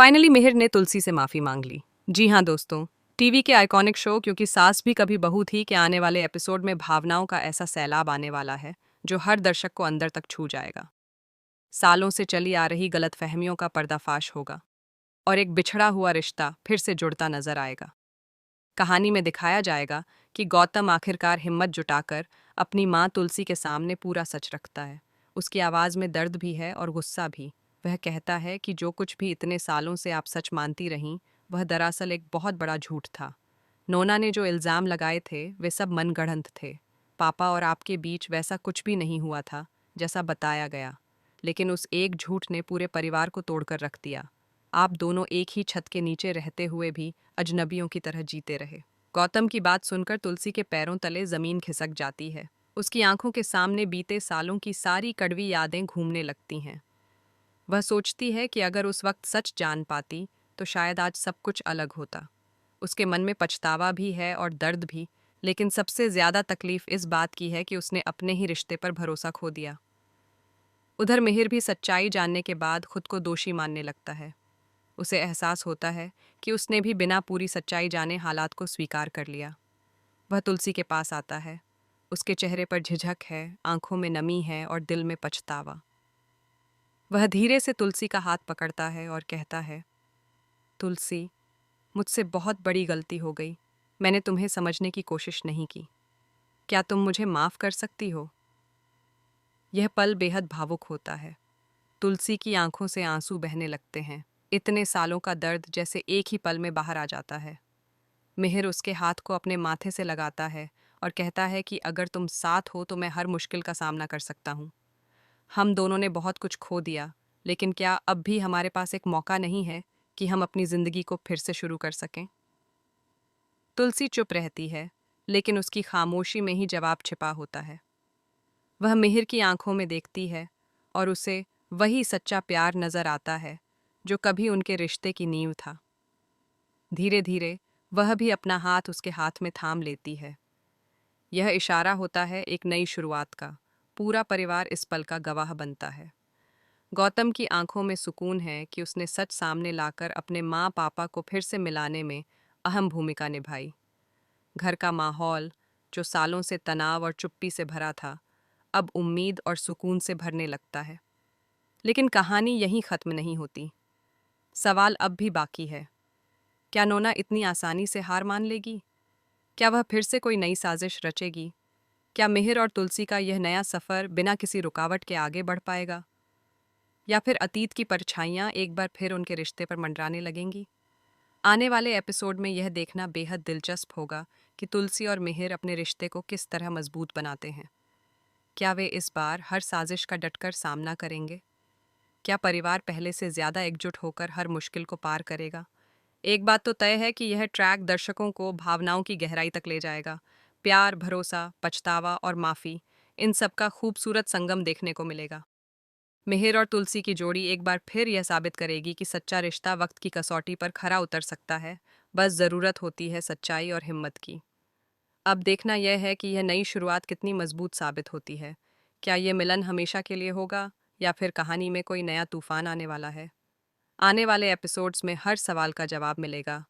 Finally Mihir ने तुलसी से माफी मांग ली। जी हाँ दोस्तों, टीवी के आइकॉनिक शो क्योंकि सास भी कभी बहू थी के आने वाले एपिसोड में भावनाओं का ऐसा सैलाब आने वाला है जो हर दर्शक को अंदर तक छू जाएगा। सालों से चली आ रही गलतफहमियों का पर्दाफाश होगा और एक बिछड़ा हुआ रिश्ता फिर से जुड़ता नजर आएगा। कहानी में दिखाया जाएगा कि गौतम आखिरकार हिम्मत जुटाकर अपनी माँ तुलसी के सामने पूरा सच रखता है। उसकी आवाज़ में दर्द भी है और गुस्सा भी। वह कहता है कि जो कुछ भी इतने सालों से आप सच मानती रहीं, वह दरअसल एक बहुत बड़ा झूठ था। नोना ने जो इल्ज़ाम लगाए थे वे सब मनगढ़ंत थे। पापा और आपके बीच वैसा कुछ भी नहीं हुआ था जैसा बताया गया, लेकिन उस एक झूठ ने पूरे परिवार को तोड़कर रख दिया। आप दोनों एक ही छत के नीचे रहते हुए भी अजनबियों की तरह जीते रहे। गौतम की बात सुनकर तुलसी के पैरों तले जमीन खिसक जाती है। उसकी आंखों के सामने बीते सालों की सारी कड़वी यादें घूमने लगती हैं। वह सोचती है कि अगर उस वक्त सच जान पाती तो शायद आज सब कुछ अलग होता। उसके मन में पछतावा भी है और दर्द भी, लेकिन सबसे ज्यादा तकलीफ इस बात की है कि उसने अपने ही रिश्ते पर भरोसा खो दिया। उधर मिहिर भी सच्चाई जानने के बाद खुद को दोषी मानने लगता है। उसे एहसास होता है कि उसने भी बिना पूरी सच्चाई जाने हालात को स्वीकार कर लिया। वह तुलसी के पास आता है। उसके चेहरे पर झिझक है, आंखों में नमी है और दिल में पछतावा। वह धीरे से तुलसी का हाथ पकड़ता है और कहता है, तुलसी, मुझसे बहुत बड़ी गलती हो गई। मैंने तुम्हें समझने की कोशिश नहीं की। क्या तुम मुझे माफ़ कर सकती हो? यह पल बेहद भावुक होता है। तुलसी की आंखों से आंसू बहने लगते हैं। इतने सालों का दर्द जैसे एक ही पल में बाहर आ जाता है। मिहिर उसके हाथ को अपने माथे से लगाता है और कहता है कि अगर तुम साथ हो तो मैं हर मुश्किल का सामना कर सकता हूँ। हम दोनों ने बहुत कुछ खो दिया, लेकिन क्या अब भी हमारे पास एक मौका नहीं है कि हम अपनी जिंदगी को फिर से शुरू कर सकें? तुलसी चुप रहती है, लेकिन उसकी खामोशी में ही जवाब छिपा होता है। वह मिहिर की आंखों में देखती है और उसे वही सच्चा प्यार नजर आता है जो कभी उनके रिश्ते की नींव था। धीरे धीरे वह भी अपना हाथ उसके हाथ में थाम लेती है। यह इशारा होता है एक नई शुरुआत का। पूरा परिवार इस पल का गवाह बनता है। गौतम की आंखों में सुकून है कि उसने सच सामने लाकर अपने माँ पापा को फिर से मिलाने में अहम भूमिका निभाई। घर का माहौल, जो सालों से तनाव और चुप्पी से भरा था, अब उम्मीद और सुकून से भरने लगता है। लेकिन कहानी यहीं खत्म नहीं होती। सवाल अब भी बाकी है। क्या नोना इतनी आसानी से हार मान लेगी? क्या वह फिर से कोई नई साजिश रचेगी? क्या मिहिर और तुलसी का यह नया सफ़र बिना किसी रुकावट के आगे बढ़ पाएगा? या फिर अतीत की परछाइयाँ एक बार फिर उनके रिश्ते पर मंडराने लगेंगी? आने वाले एपिसोड में यह देखना बेहद दिलचस्प होगा कि तुलसी और मिहिर अपने रिश्ते को किस तरह मजबूत बनाते हैं। क्या वे इस बार हर साजिश का डटकर सामना करेंगे? क्या परिवार पहले से ज़्यादा एकजुट होकर हर मुश्किल को पार करेगा? एक बात तो तय है कि यह ट्रैक दर्शकों को भावनाओं की गहराई तक ले जाएगा। प्यार, भरोसा, पछतावा और माफ़ी, इन सब का खूबसूरत संगम देखने को मिलेगा। मिहिर और तुलसी की जोड़ी एक बार फिर यह साबित करेगी कि सच्चा रिश्ता वक्त की कसौटी पर खरा उतर सकता है। बस ज़रूरत होती है सच्चाई और हिम्मत की। अब देखना यह है कि यह नई शुरुआत कितनी मजबूत साबित होती है। क्या यह मिलन हमेशा के लिए होगा या फिर कहानी में कोई नया तूफान आने वाला है? आने वाले एपिसोड्स में हर सवाल का जवाब मिलेगा।